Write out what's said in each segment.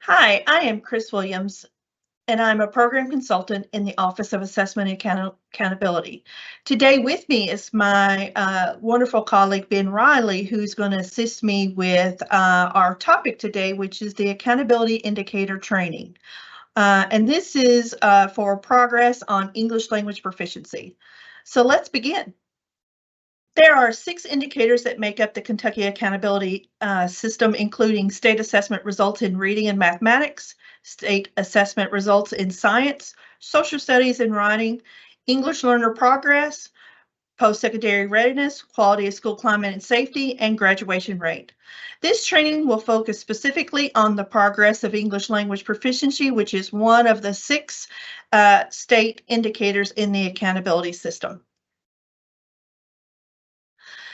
Hi, I am Chris Williams, and I'm a program consultant in the Office of Assessment and Accountability. Today with me is my wonderful colleague, Ben Riley, who's going to assist me with our topic today, which is the Accountability Indicator Training. And this is for progress on English language proficiency. So let's begin. There are 6 indicators that make up the Kentucky Accountability System, including state assessment results in reading and mathematics, state assessment results in science, social studies and writing, English learner progress, post-secondary readiness, quality of school climate and safety, and graduation rate. This training will focus specifically on the progress of English language proficiency, which is one of the 6 state indicators in the accountability system.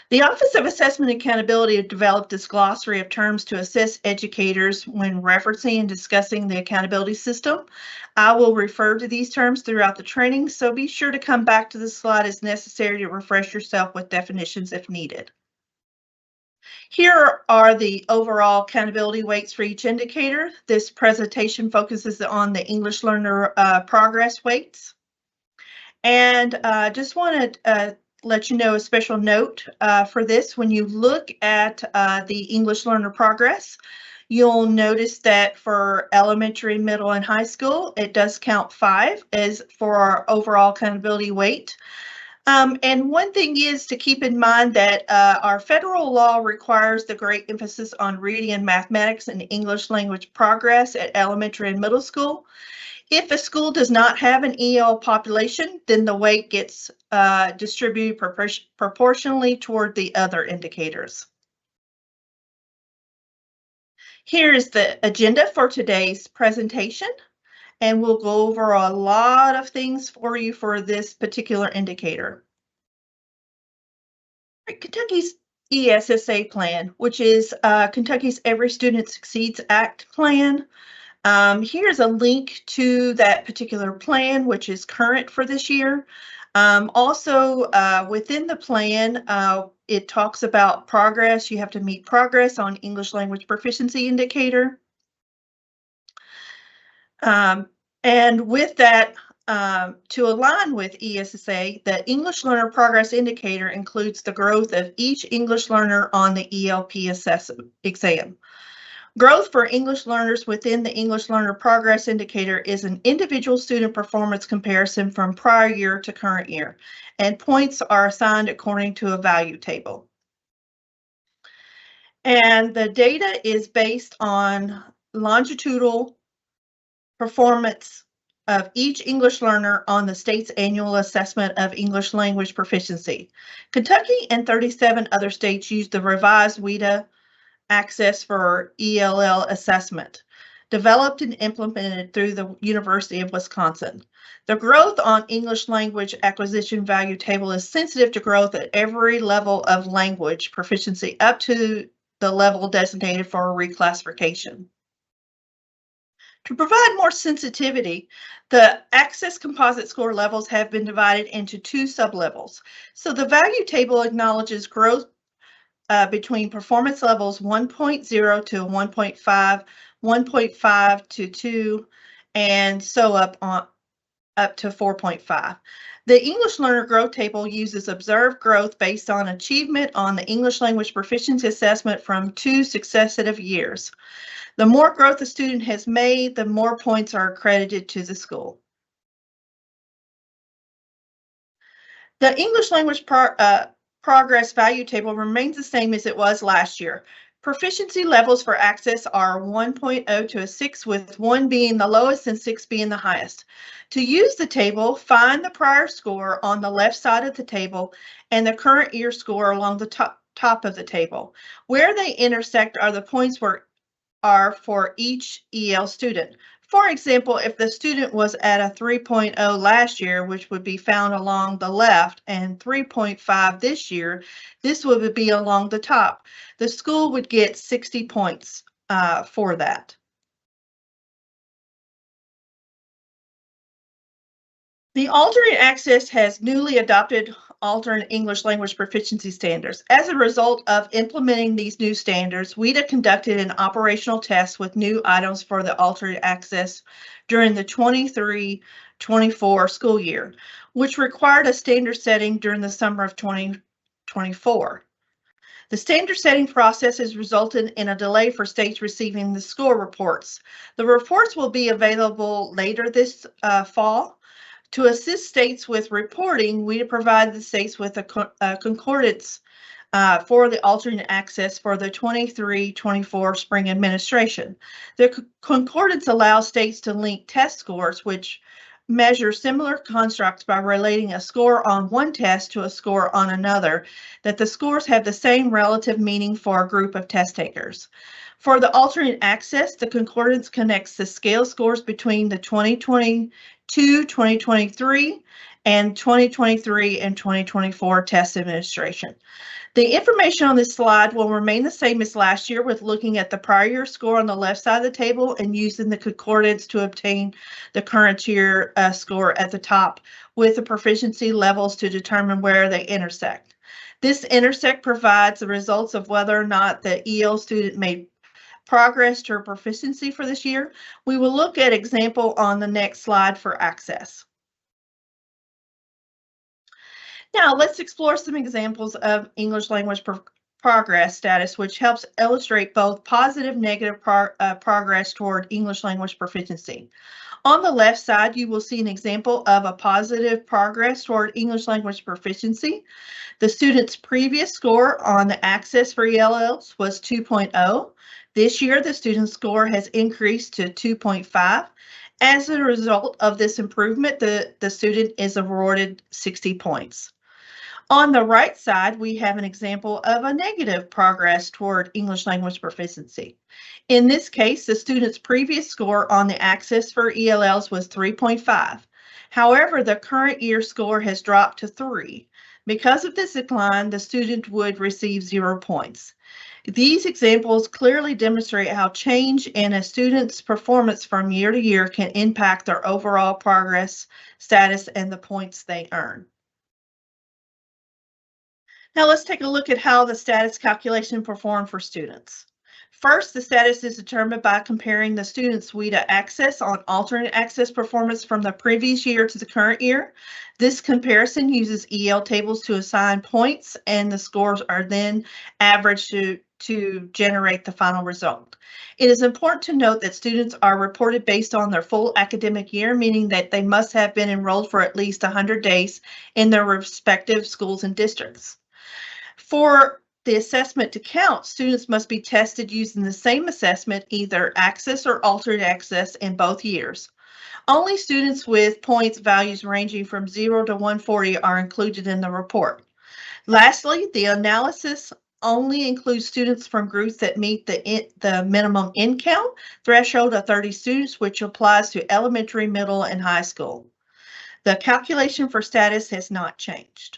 The Office of Assessment and Accountability developed this glossary of terms to assist educators when referencing and discussing the accountability system. I will refer to these terms throughout the training, so be sure to come back to the slide as necessary to refresh yourself with definitions if needed. Here are the overall accountability weights for each indicator. This presentation focuses on the English learner progress weights. And just want to let you know a special note for this. When you look at the English learner progress, you'll notice that for elementary, middle, and high school, it does count 5 as for our overall accountability weight. And one thing is to keep in mind that our federal law requires the great emphasis on reading and mathematics and English language progress at elementary and middle school. If a school does not have an EL population, then the weight gets distributed proportionally toward the other indicators. Here is the agenda for today's presentation, and we'll go over a lot of things for you for this particular indicator. Kentucky's ESSA plan, which is Kentucky's Every Student Succeeds Act plan. Here's a link to that particular plan, which is current for this year. Also, within the plan, it talks about progress. You have to meet progress on English language proficiency indicator. And with that, to align with ESSA, the English Learner Progress Indicator includes the growth of each English learner on the ELP exam. Growth for English learners within the English Learner Progress Indicator is an individual student performance comparison from prior year to current year, and points are assigned according to a value table. And the data is based on longitudinal performance of each English learner on the state's annual assessment of English language proficiency. Kentucky and 37 other states use the revised WIDA access for ELL assessment, developed and implemented through the University of Wisconsin. The growth on English language acquisition value table is sensitive to growth at every level of language proficiency up to the level designated for reclassification. To provide more sensitivity, the Access Composite Score levels have been divided into 2 sublevels. So the value table acknowledges growth between performance levels 1.0 to 1.5, 1.5 to 2, and so up to 4.5. The English Learner Growth Table uses observed growth based on achievement on the English Language Proficiency Assessment from 2 successive years. The more growth a student has made, the more points are accredited to the school. The English language progress value table remains the same as it was last year. Proficiency levels for Access are 1.0 to a 6, with 1 being the lowest and 6 being the highest. To use the table, find the prior score on the left side of the table and the current year score along the top of the table. Where they intersect are the points are for each EL student. For example, if the student was at a 3.0 last year, which would be found along the left, and 3.5 this year, this would be along the top. The school would get 60 points for that. The alternate access has newly adopted alternate English language proficiency standards. As a result of implementing these new standards, WIDA conducted an operational test with new items for the alternate access during the 23-24 school year, which required a standard setting during the summer of 2024. The standard setting process has resulted in a delay for states receiving the score reports. The reports will be available later this fall. To assist states with reporting, we provide the states with a concordance for the alternate access for the 23-24 spring administration. The concordance allows states to link test scores, which measure similar constructs by relating a score on one test to a score on another, that the scores have the same relative meaning for a group of test takers. For the alternate access, the concordance connects the scale scores between the 2022, 2023, and 2023 and 2024 test administration. The information on this slide will remain the same as last year, with looking at the prior year score on the left side of the table and using the concordance to obtain the current year score at the top, with the proficiency levels to determine where they intersect. This intersect provides the results of whether or not the EL student made progress to proficiency for this year. We will look at example on the next slide for access. Now let's explore some examples of English language progress status, which helps illustrate both positive and negative progress toward English language proficiency. On the left side, you will see an example of a positive progress toward English language proficiency. The student's previous score on the Access for ELLs was 2.0. This year, the student's score has increased to 2.5. As a result of this improvement, the student is awarded 60 points. On the right side, we have an example of a negative progress toward English language proficiency. In this case, the student's previous score on the Access for ELLs was 3.5. However, the current year score has dropped to 3. Because of this decline, the student would receive 0 points. These examples clearly demonstrate how change in a student's performance from year to year can impact their overall progress status and the points they earn. Now let's take a look at how the status calculation performed for students. First, the status is determined by comparing the student's WIDA access on alternate access performance from the previous year to the current year. This comparison uses EL tables to assign points, and the scores are then averaged to generate the final result. It is important to note that students are reported based on their full academic year, meaning that they must have been enrolled for at least 100 days in their respective schools and districts. For the assessment to count, students must be tested using the same assessment, either access or alternate access, in both years. Only students with points values ranging from 0 to 140 are included in the report. Lastly, the analysis only includes students from groups that meet the minimum in count threshold of 30 students, which applies to elementary, middle, and high school. The calculation for status has not changed.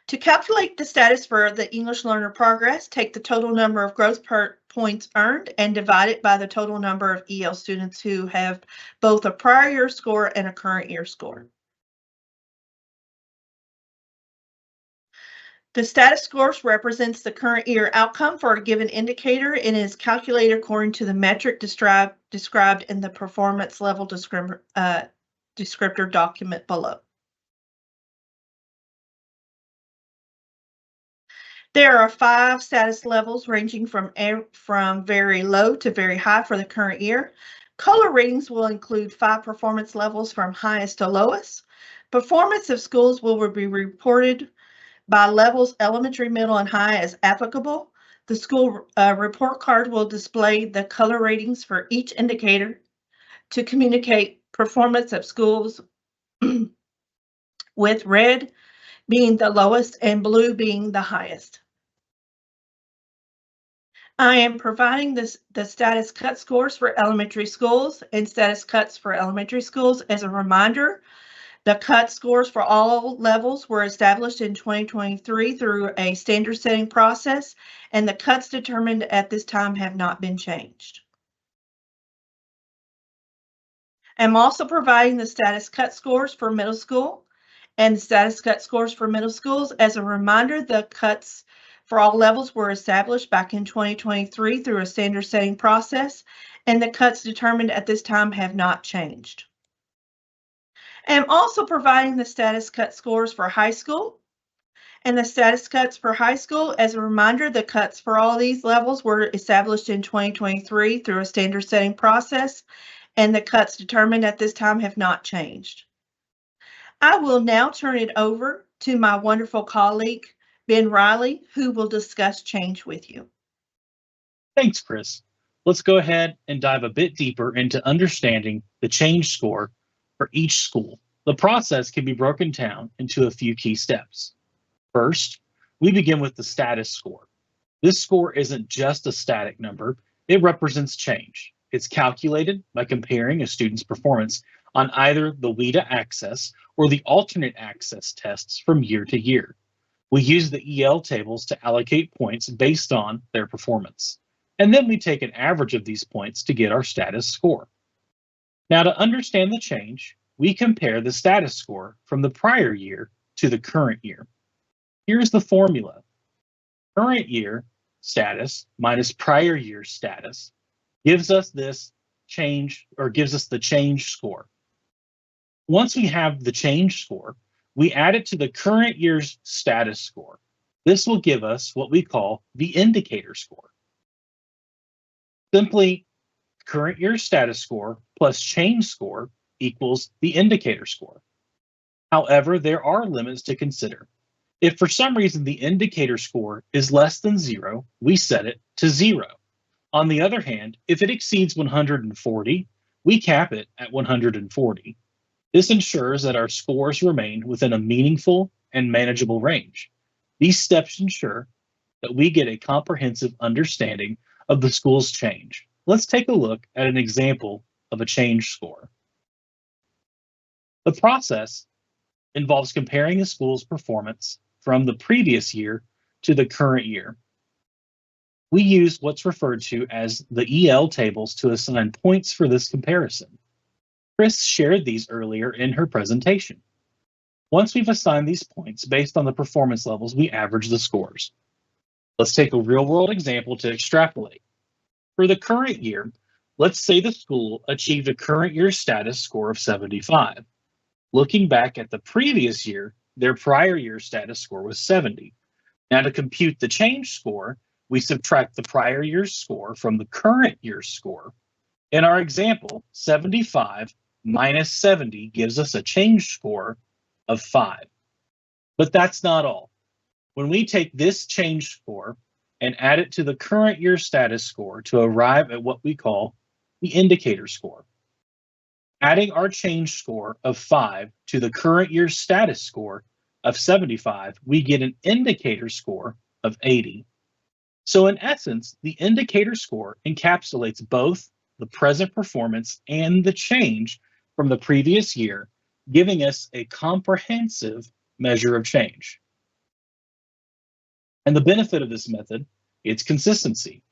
To calculate the status for the English learner progress, take the total number of growth points earned and divide it by the total number of EL students who have both a prior year score and a current year score. The status scores represents the current year outcome for a given indicator and is calculated according to the metric described in the performance level descriptor document below. There are 5 status levels ranging from very low to very high for the current year. Color ratings will include 5 performance levels from highest to lowest. Performance of schools will be reported by levels elementary, middle, and high as applicable. The school report card will display the color ratings for each indicator to communicate performance of schools with red being the lowest and blue being the highest. I am providing the status cut scores for elementary schools and status cuts for elementary schools as a reminder. The cut scores for all levels were established in 2023 through a standard setting process, and the cuts determined at this time have not been changed. I'm also providing the status cut scores for middle school and the status cut scores for middle schools. As a reminder, the cuts for all levels were established back in 2023 through a standard setting process, and the cuts determined at this time have not changed. I'm also providing the status cut scores for high school and the status cuts for high school. As a reminder, the cuts for all these levels were established in 2023 through a standard setting process, and the cuts determined at this time have not changed. I will now turn it over to my wonderful colleague, Ben Riley, who will discuss change with you. Thanks, Chris. Let's go ahead and dive a bit deeper into understanding the change score for each school. The process can be broken down into a few key steps. First, we begin with the status score. This score isn't just a static number, it represents change. It's calculated by comparing a student's performance on either the WIDA access or the alternate access tests from year to year. We use the EL tables to allocate points based on their performance. And then we take an average of these points to get our status score. Now, to understand the change, we compare the status score from the prior year to the current year. Here's the formula. Current year status minus prior year status gives us this change, or gives us the change score. Once we have the change score, we add it to the current year's status score. This will give us what we call the indicator score. Simply, current year status score plus change score equals the indicator score. However, there are limits to consider. If for some reason the indicator score is less than 0, we set it to 0. On the other hand, if it exceeds 140, we cap it at 140. This ensures that our scores remain within a meaningful and manageable range. These steps ensure that we get a comprehensive understanding of the school's change. Let's take a look at an example of a change score. The process involves comparing a school's performance from the previous year to the current year. We use what's referred to as the EL tables to assign points for this comparison. Chris shared these earlier in her presentation. Once we've assigned these points based on the performance levels, we average the scores. Let's take a real-world example to extrapolate. For the current year, let's say the school achieved a current year status score of 75. Looking back at the previous year, their prior year status score was 70. Now, to compute the change score, we subtract the prior year's score from the current year's score. In our example, 75 minus 70 gives us a change score of 5. But that's not all. When we take this change score and add it to the current year status score to arrive at what we call the indicator score. Adding our change score of 5 to the current year's status score of 75, we get an indicator score of 80. So in essence, the indicator score encapsulates both the present performance and the change from the previous year, giving us a comprehensive measure of change. And the benefit of this method, it's consistency.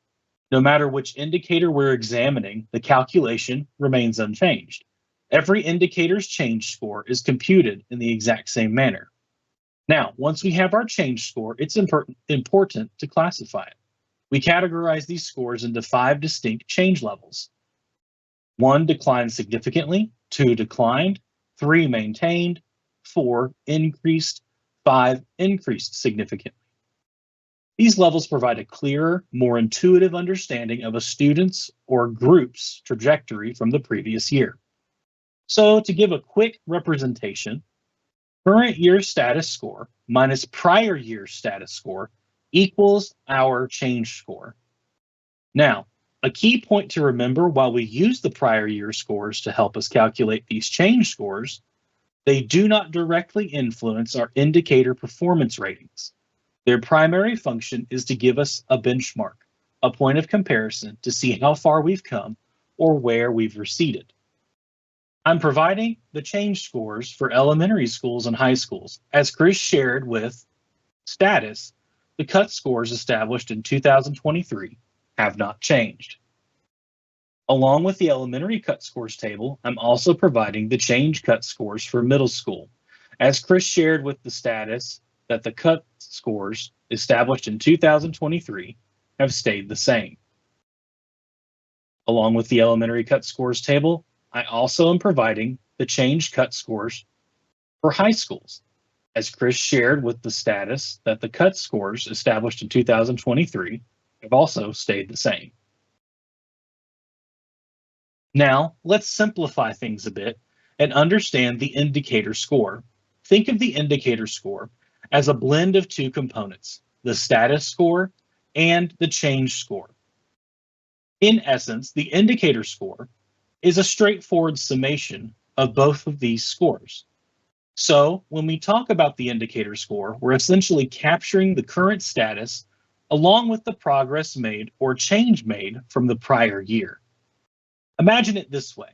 No matter which indicator we're examining, the calculation remains unchanged. Every indicator's change score is computed in the exact same manner. Now, once we have our change score, it's important to classify it. We categorize these scores into 5 distinct change levels. 1 declined significantly, 2 declined, 3 maintained, 4 increased, 5 increased significantly. These levels provide a clearer, more intuitive understanding of a student's or group's trajectory from the previous year. So to give a quick representation, current year status score minus prior year status score equals our change score. Now, a key point to remember while we use the prior year scores to help us calculate these change scores, they do not directly influence our indicator performance ratings. Their primary function is to give us a benchmark, a point of comparison to see how far we've come or where we've receded. I'm providing the change scores for elementary schools and high schools. As Chris shared with status, the cut scores established in 2023 have not changed. Along with the elementary cut scores table, I'm also providing the change cut scores for middle school. As Chris shared with the status that the cut scores established in 2023 have stayed the same. Along with the elementary cut scores table, I also am providing the change cut scores for high schools. As Chris shared with the status that the cut scores established in 2023 have also stayed the same. Now, let's simplify things a bit and understand the indicator score. Think of the indicator score as a blend of two components, the status score and the change score. In essence, the indicator score is a straightforward summation of both of these scores. So when we talk about the indicator score, we're essentially capturing the current status along with the progress made or change made from the prior year. Imagine it this way.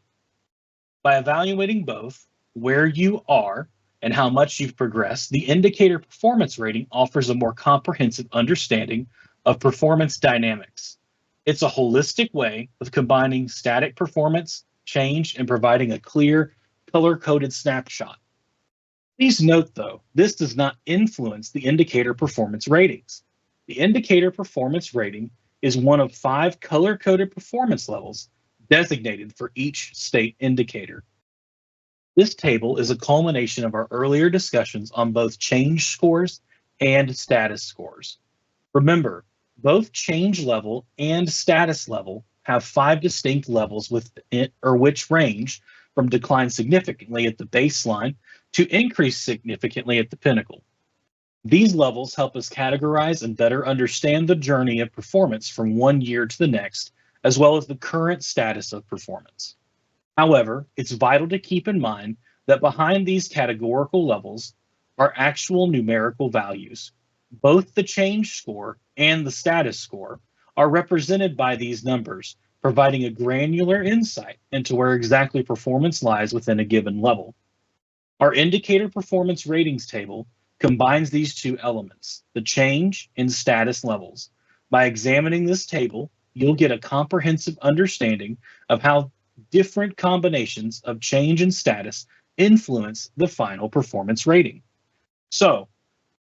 By evaluating both where you are and how much you've progressed, the indicator performance rating offers a more comprehensive understanding of performance dynamics. It's a holistic way of combining static performance, change, and providing a clear, color-coded snapshot. Please note, though, this does not influence the indicator performance ratings. The indicator performance rating is one of 5 color-coded performance levels designated for each state indicator. This table is a culmination of our earlier discussions on both change scores and status scores. Remember, both change level and status level have 5 distinct levels which range from decline significantly at the baseline to increase significantly at the pinnacle. These levels help us categorize and better understand the journey of performance from one year to the next, as well as the current status of performance. However, it's vital to keep in mind that behind these categorical levels are actual numerical values. Both the change score and the status score are represented by these numbers, providing a granular insight into where exactly performance lies within a given level. Our indicator performance ratings table combines these two elements, the change and status levels. By examining this table, you'll get a comprehensive understanding of how different combinations of change and status influence the final performance rating. So,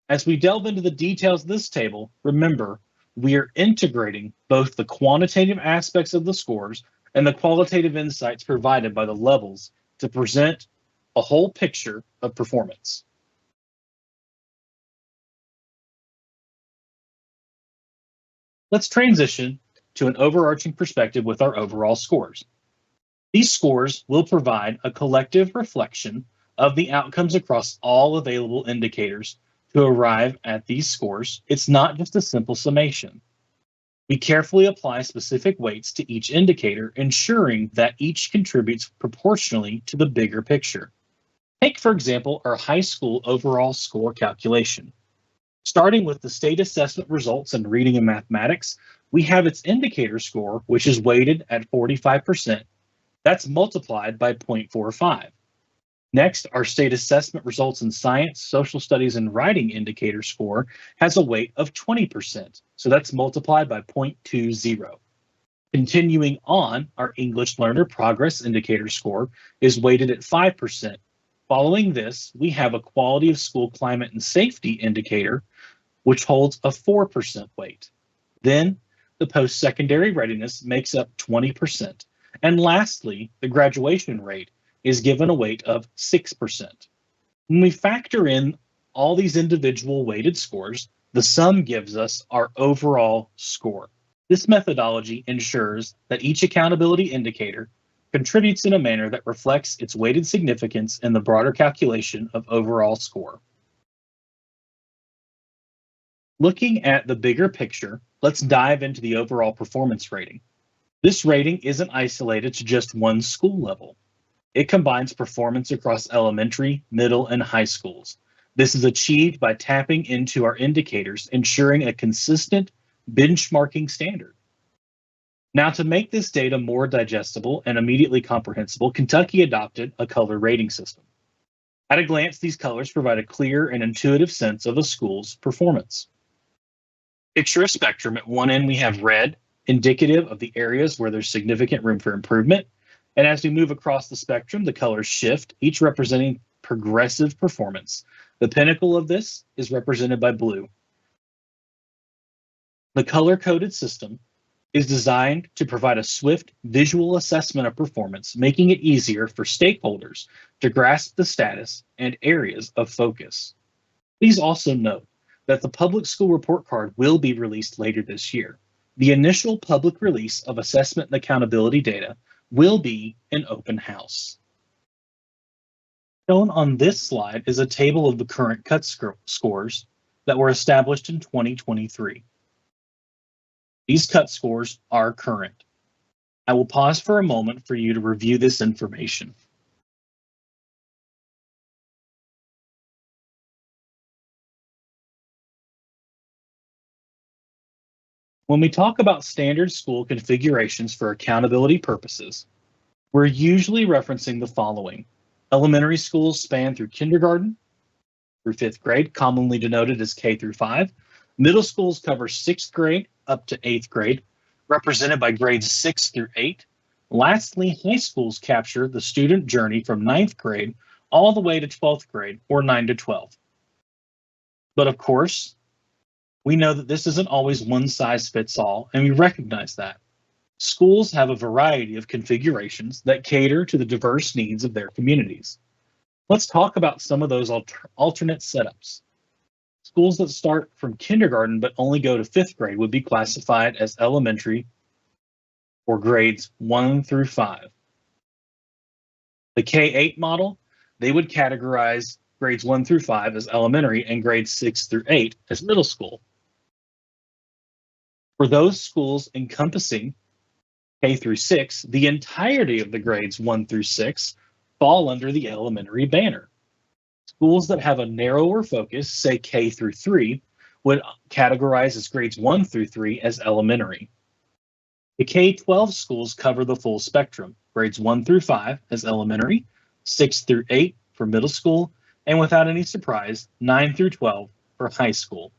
as we delve into the details of this table, remember, we are integrating both the quantitative aspects of the scores and the qualitative insights provided by the levels to present a whole picture of performance. Let's transition to an overarching perspective with our overall scores. These scores will provide a collective reflection of the outcomes across all available indicators. To arrive at these scores, it's not just a simple summation. We carefully apply specific weights to each indicator, ensuring that each contributes proportionally to the bigger picture. Take, for example, our high school overall score calculation. Starting with the state assessment results in reading and mathematics, we have its indicator score, which is weighted at 45%. That's multiplied by 0.45. Next, our state assessment results in science, social studies, and writing indicator score has a weight of 20%, so that's multiplied by 0.20. Continuing on, our English learner progress indicator score is weighted at 5%. Following this, we have a quality of school climate and safety indicator, which holds a 4% weight. Then, the post-secondary readiness makes up 20%. And lastly, the graduation rate is given a weight of 6%. When we factor in all these individual weighted scores, the sum gives us our overall score. This methodology ensures that each accountability indicator contributes in a manner that reflects its weighted significance in the broader calculation of overall score. Looking at the bigger picture, let's dive into the overall performance rating. This rating isn't isolated to just one school level. It combines performance across elementary, middle, and high schools. This is achieved by tapping into our indicators, ensuring a consistent benchmarking standard. Now, to make this data more digestible and immediately comprehensible, Kentucky adopted a color rating system. At a glance, these colors provide a clear and intuitive sense of a school's performance. Picture a spectrum. At one end, we have red, indicative of the areas where there's significant room for improvement. And as we move across the spectrum, the colors shift, each representing progressive performance. The pinnacle of this is represented by blue. The color-coded system is designed to provide a swift visual assessment of performance, making it easier for stakeholders to grasp the status and areas of focus. Please also note that the public school report card will be released later this year. The initial public release of assessment and accountability data will be an open house. Shown on this slide is a table of the current cut scores that were established in 2023. These cut scores are current. I will pause for a moment for you to review this information. When we talk about standard school configurations for accountability purposes, we're usually referencing the following. Elementary schools span through kindergarten through 5th grade, commonly denoted as K through 5. Middle schools cover 6th grade up to 8th grade, represented by grades 6 through 8. Lastly, high schools capture the student journey from 9th grade all the way to 12th grade, or 9 to 12. But of course, we know that this isn't always one size fits all, and we recognize that. Schools have a variety of configurations that cater to the diverse needs of their communities. Let's talk about some of those alternate setups. Schools that start from kindergarten but only go to 5th grade would be classified as elementary or grades 1 through 5. The K-8 model, they would categorize grades 1 through 5 as elementary and grades 6 through 8 as middle school. For those schools encompassing K through 6, the entirety of the grades 1 through 6 fall under the elementary banner. Schools that have a narrower focus, say K through 3, would categorize as grades 1 through 3 as elementary. The K-12 schools cover the full spectrum, grades 1 through 5 as elementary, 6 through 8 for middle school, and without any surprise, 9 through 12 for high school.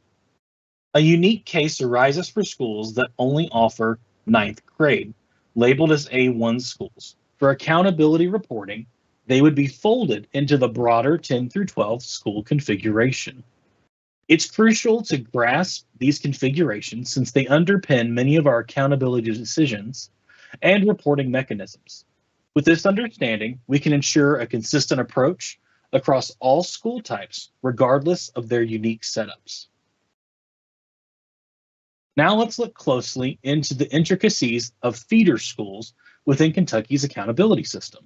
A unique case arises for schools that only offer 9th grade, labeled as A1 schools. For accountability reporting, they would be folded into the broader 10 through 12 school configuration. It's crucial to grasp these configurations since they underpin many of our accountability decisions and reporting mechanisms. With this understanding, we can ensure a consistent approach across all school types, regardless of their unique setups. Now let's look closely into the intricacies of feeder schools within Kentucky's accountability system.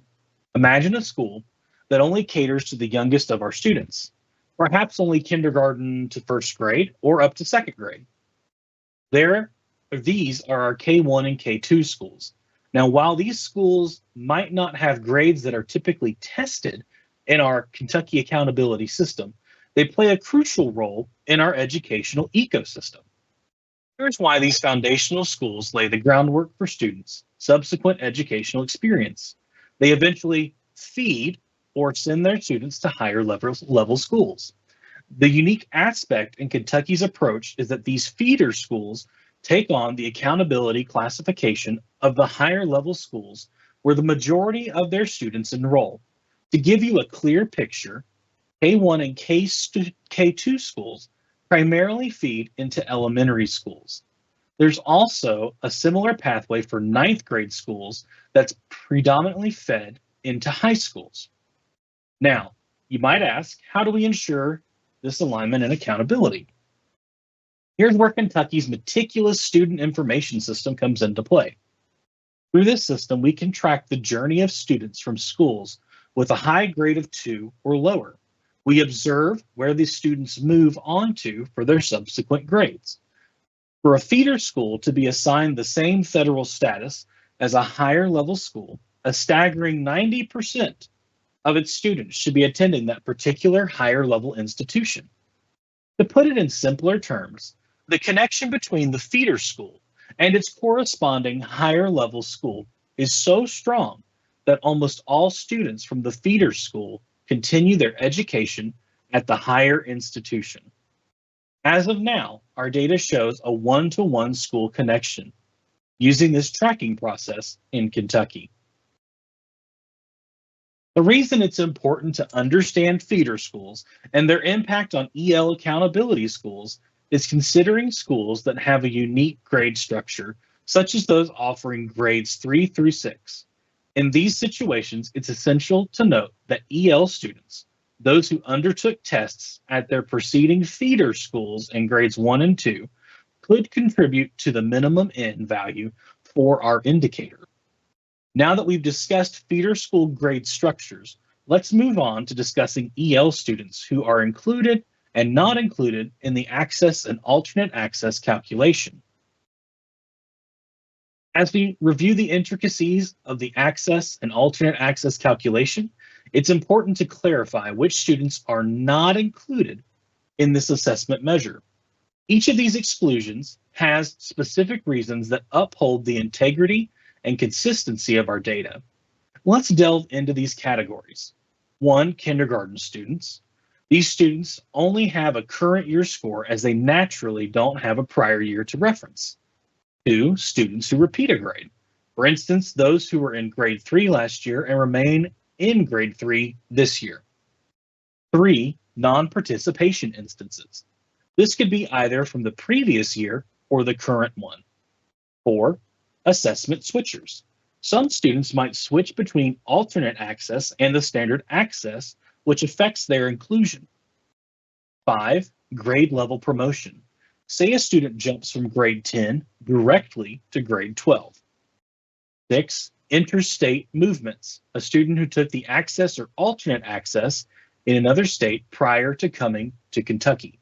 Imagine a school that only caters to the youngest of our students, perhaps only kindergarten to 1st grade or up to 2nd grade. These are our K1 and K2 schools. Now, while these schools might not have grades that are typically tested in our Kentucky accountability system, they play a crucial role in our educational ecosystem. Here's why these foundational schools lay the groundwork for students' subsequent educational experience. They eventually feed or send their students to higher level schools. The unique aspect in Kentucky's approach is that these feeder schools take on the accountability classification of the higher level schools where the majority of their students enroll. To give you a clear picture, K1 and K2 schools primarily feed into elementary schools. There's also a similar pathway for 9th grade schools that's predominantly fed into high schools. Now, you might ask, how do we ensure this alignment and accountability? Here's where Kentucky's meticulous student information system comes into play. Through this system, we can track the journey of students from schools with a high grade of 2 or lower. We observe where the students move on to for their subsequent grades. For a feeder school to be assigned the same federal status as a higher level school, a staggering 90% of its students should be attending that particular higher level institution. To put it in simpler terms, the connection between the feeder school and its corresponding higher level school is so strong that almost all students from the feeder school continue their education at the higher institution. As of now, our data shows a one-to-one school connection. using this tracking process in Kentucky. The reason it's important to understand feeder schools and their impact on EL accountability schools is considering schools that have a unique grade structure, such as those offering grades 3 through 6. In these situations, it's essential to note that EL students, those who undertook tests at their preceding feeder schools in grades 1 and 2, could contribute to the minimum N value for our indicator. Now that we've discussed feeder school grade structures, let's move on to discussing EL students who are included and not included in the access and alternate access calculation. As we review the intricacies of the access and alternate access calculation, it's important to clarify which students are not included in this assessment measure. Each of these exclusions has specific reasons that uphold the integrity and consistency of our data. Let's delve into these categories. 1, kindergarten students. These students only have a current year score as they naturally don't have a prior year to reference. 2, students who repeat a grade. For instance, those who were in grade 3 last year and remain in grade 3 this year. 3, non-participation instances. This could be either from the previous year or the current one. 4, assessment switchers. Some students might switch between alternate access and the standard access, which affects their inclusion. 5, grade level promotion. Say a student jumps from grade 10 directly to grade 12. 6, interstate movements. A student who took the access or alternate access in another state prior to coming to Kentucky.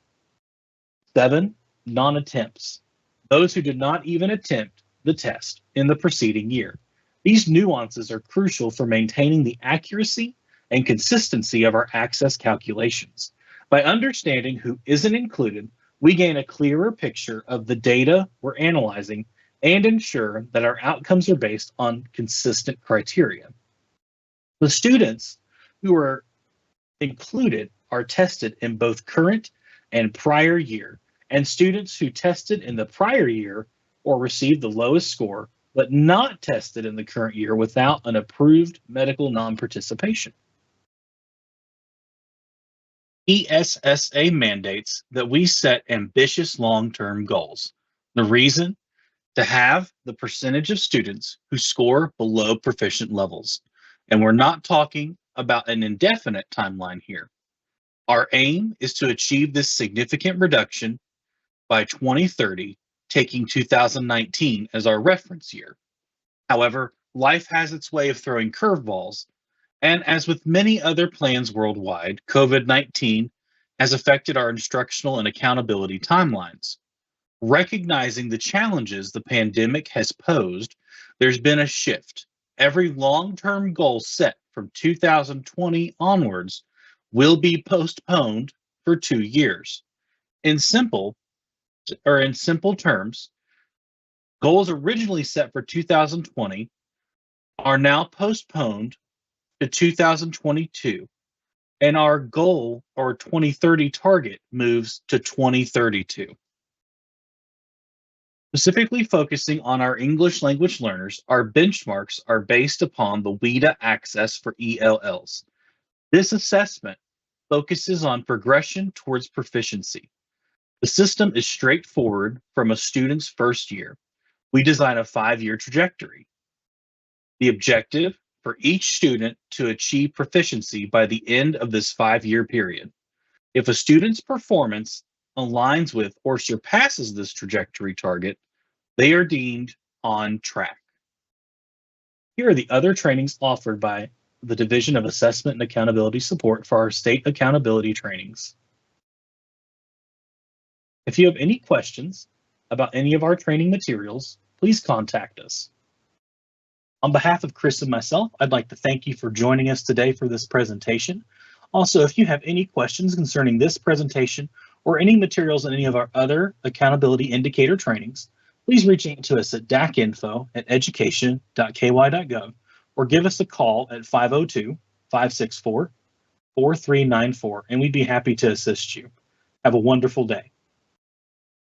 7, non-attempts. Those who did not even attempt the test in the preceding year. These nuances are crucial for maintaining the accuracy and consistency of our access calculations. By understanding who isn't included, we gain a clearer picture of the data we're analyzing and ensure that our outcomes are based on consistent criteria. The students who are included are tested in both current and prior year, and students who tested in the prior year or received the lowest score, but not tested in the current year without an approved medical non-participation. ESSA mandates that we set ambitious long-term goals. The reason? To have the percentage of students who score below proficient levels. And we're not talking about an indefinite timeline here. Our aim is to achieve this significant reduction by 2030, taking 2019 as our reference year. However, life has its way of throwing curveballs, and as with many other plans worldwide, COVID-19 has affected our instructional and accountability timelines. Recognizing the challenges the pandemic has posed, there's been a shift. Every long-term goal set from 2020 onwards will be postponed for 2 years. In simple terms, goals originally set for 2020 are now postponed to 2022, and our goal or 2030 target moves to 2032. Specifically focusing on our English language learners, our benchmarks are based upon the WIDA access for ELLs. This assessment focuses on progression towards proficiency. The system is straightforward from a student's first year. We design a 5-year trajectory. The objective for each student to achieve proficiency by the end of this 5-year period. If a student's performance aligns with or surpasses this trajectory target, they are deemed on track. Here are the other trainings offered by the Division of Assessment and Accountability Support for our state accountability trainings. If you have any questions about any of our training materials, please contact us. On behalf of Chris and myself, I'd like to thank you for joining us today for this presentation. Also, if you have any questions concerning this presentation or any materials in any of our other accountability indicator trainings, please reach out to us at dacinfo@education.ky.gov or give us a call at 502-564-4394, and we'd be happy to assist you. Have a wonderful day.